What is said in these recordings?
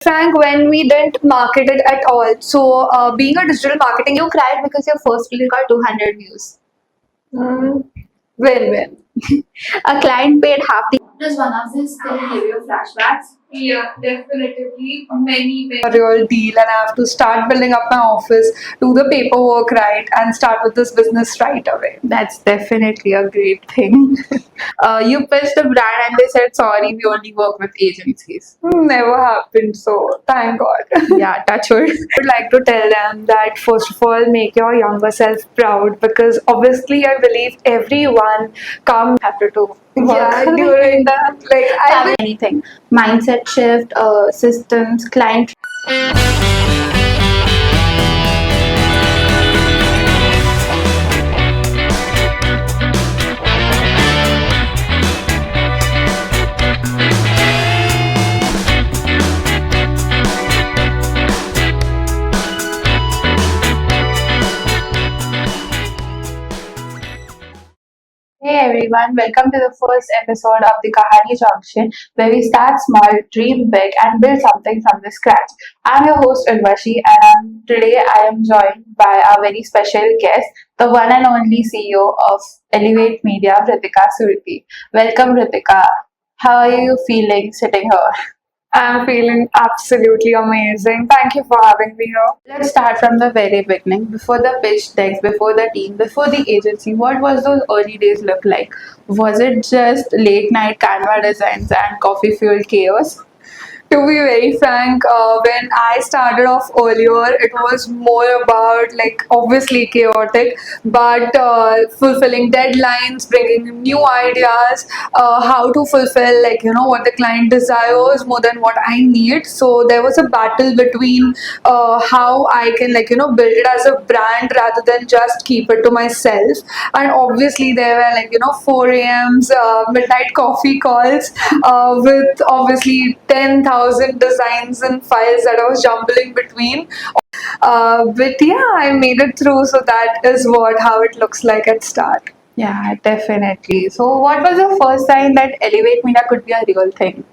Frank, when we didn't market it at all. So, being a digital marketing, You cried because your first reel got 200 views. mm, win-win. A client paid half the Does one of these still give you flashbacks? Yeah, definitely. Many. A real deal, and I have to start building up my office, do the paperwork right, and start with this business right away. That's definitely a great thing. You pitched the brand and they said, sorry, we only work with agencies. Never happened, so thank God. Yeah, touch wood. I would like to tell them that first of all, make your younger self proud because obviously, I believe everyone come Have to do yeah work. during that. Like I Anything. Mindset shift, systems, client. Hey everyone, welcome to the first episode of the Kahani Junction, where we start small, dream big, and build something from the scratch. I'm your host Urvashi, and today I am joined by our very special guest, the one and only CEO of Elevate Media, Vhrutika Surti. Welcome, Vhrutika. How are you feeling sitting here? I'm feeling absolutely amazing. Thank you for having me here. Let's start from the very beginning. Before the pitch decks, before the team, before the agency, what was those early days look like? Was it just late night Canva designs and coffee fueled chaos? To be very frank, when I started off earlier, it was more about like obviously chaotic, but fulfilling deadlines, bringing new ideas, how to fulfill like what the client desires more than what I need. So there was a battle between how I can build it as a brand rather than just keep it to myself. And obviously there were 4 a.m.s, midnight coffee calls with obviously 10,000 designs and files that I was jumbling between. But yeah, I made it through. So that is how it looks like at start. Yeah, definitely. So, what was the first sign that Elevate Media could be a real thing?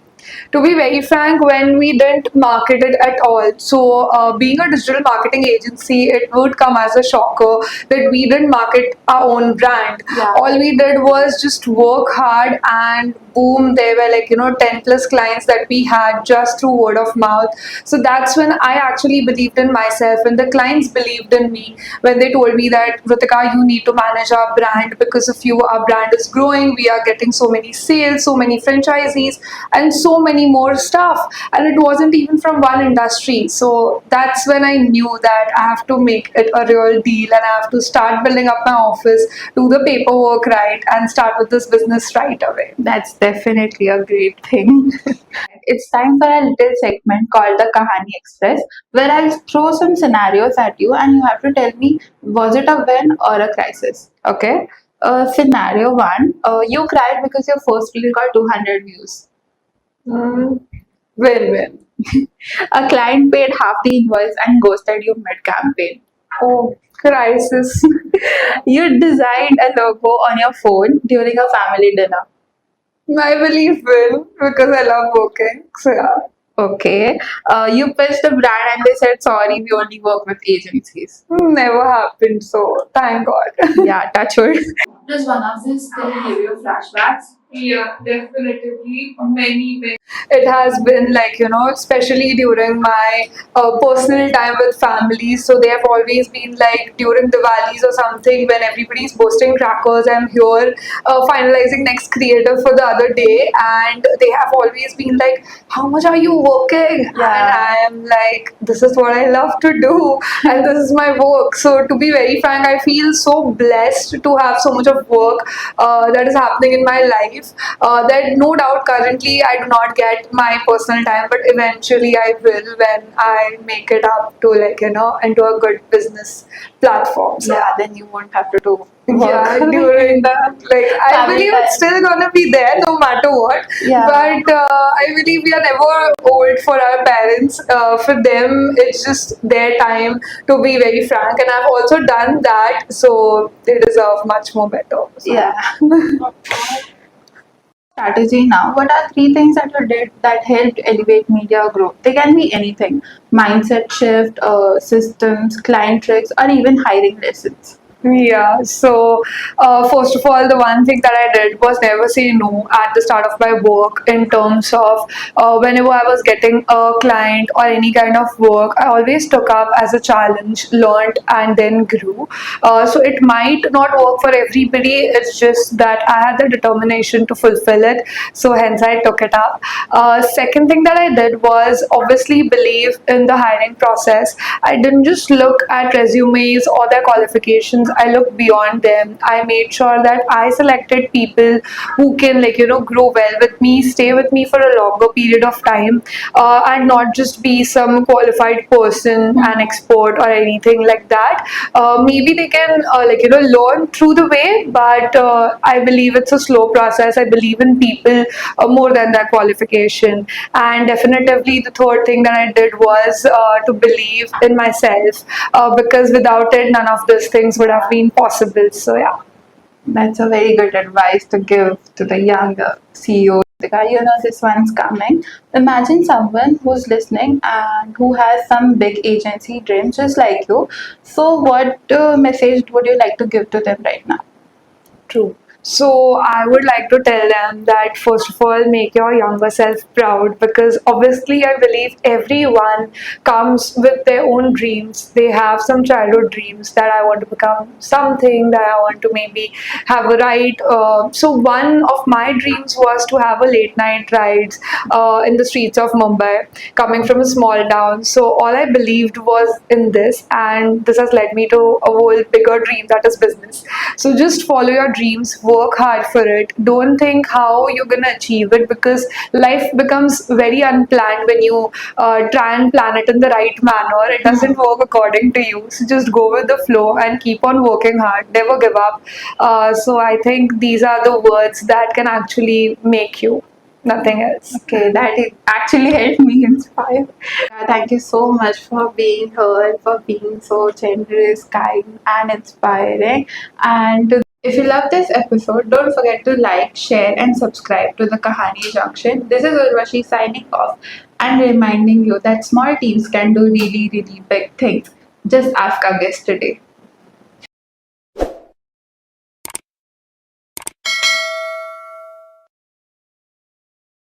To be very frank, when we didn't market it at all. So, being a digital marketing agency, it would come as a shocker that we didn't market our own brand. Yeah. All we did was just work hard, and boom, there were 10 plus clients that we had just through word of mouth. So, that's when I actually believed in myself, and the clients believed in me when they told me that, Vhrutika, you need to manage our brand because of you, our brand is growing, we are getting so many sales, so many franchisees, and so many more stuff, and it wasn't even from one industry. So that's when I knew that I have to make it a real deal, and I have to start building up my office, do the paperwork right, and start with this business right away. That's definitely a great thing. It's time for a little segment called the Kahani Express, where I'll throw some scenarios at you and you have to tell me was it a win or a crisis. Okay? Scenario one, you cried because your first reel got 200 views. Win-win. A client paid half the invoice and ghosted you mid campaign. Oh, crisis. You designed a logo on your phone during a family dinner. I believe win because I love working. So yeah. Okay. You pitched the brand and they said, sorry, we only work with agencies. Never happened. So thank God. Yeah, touch wood. Does one of these still give you flashbacks? Yeah, definitely. Many. It has been especially during my personal time with family. So they have always been like during Diwalis or something when everybody's bursting crackers. I'm here finalizing next creative for the other day, and they have always been like, "How much are you working?" And I am like, "This is what I love to do, and this is my work." So to be very frank, I feel so blessed to have so much of work that is happening in my life. That no doubt currently I do not get my personal time, but eventually I will when I make it up to into a good business platform. So Yeah, then you won't have to do yeah, work. during that, I Family believe time. it's still gonna be there no matter what. Yeah. But I believe we are never old for our parents. For them, it's just their time, to be very frank. And I've also done that, so they deserve much more better. So. Yeah. Strategy now. What are three things that you did that helped elevate media growth? They can be anything: mindset shift, systems, client tricks, or even hiring lessons. Yeah, so first of all, the one thing that I did was never say no at the start of my work in terms of whenever I was getting a client or any kind of work, I always took up as a challenge, learned, and then grew. So it might not work for everybody, it's just that I had the determination to fulfill it. So hence I took it up. Second thing that I did was obviously believe in the hiring process. I didn't just look at resumes or their qualifications. I looked beyond them. I made sure that I selected people who can, like, grow well with me, stay with me for a longer period of time, and not just be some qualified person, an expert, or anything like that. Maybe they can, learn through the way, but I believe it's a slow process. I believe in people more than their qualification. And definitively, the third thing that I did was to believe in myself, because without it, none of these things would have been possible. So, yeah. That's a very good advice to give to the younger CEOs. You know, this one's coming. Imagine someone who's listening and who has some big agency dreams just like you. So, what message would you like to give to them right now? True. So I would like to tell them that first of all, make your younger self proud, because obviously I believe everyone comes with their own dreams. They have some childhood dreams that I want to become something, that I want to maybe have a ride. So one of my dreams was to have a late night rides in the streets of Mumbai, coming from a small town. So all I believed was in this, and this has led me to a whole bigger dream, that is business. So just follow your dreams, work hard for it. Don't think how you're gonna achieve it, because life becomes very unplanned when you try and plan it in the right manner. It doesn't work according to you. So just go with the flow and keep on working hard. Never give up. So I think these are the words that can actually make you. Nothing else. Okay, that it actually helped me inspire. Thank you so much for being here and for being so generous, kind, and inspiring. And if you love this episode, don't forget to like, share, and subscribe to the Kahani Junction. This is Urvashi signing off and reminding you that small teams can do really, really big things. Just ask our guest today.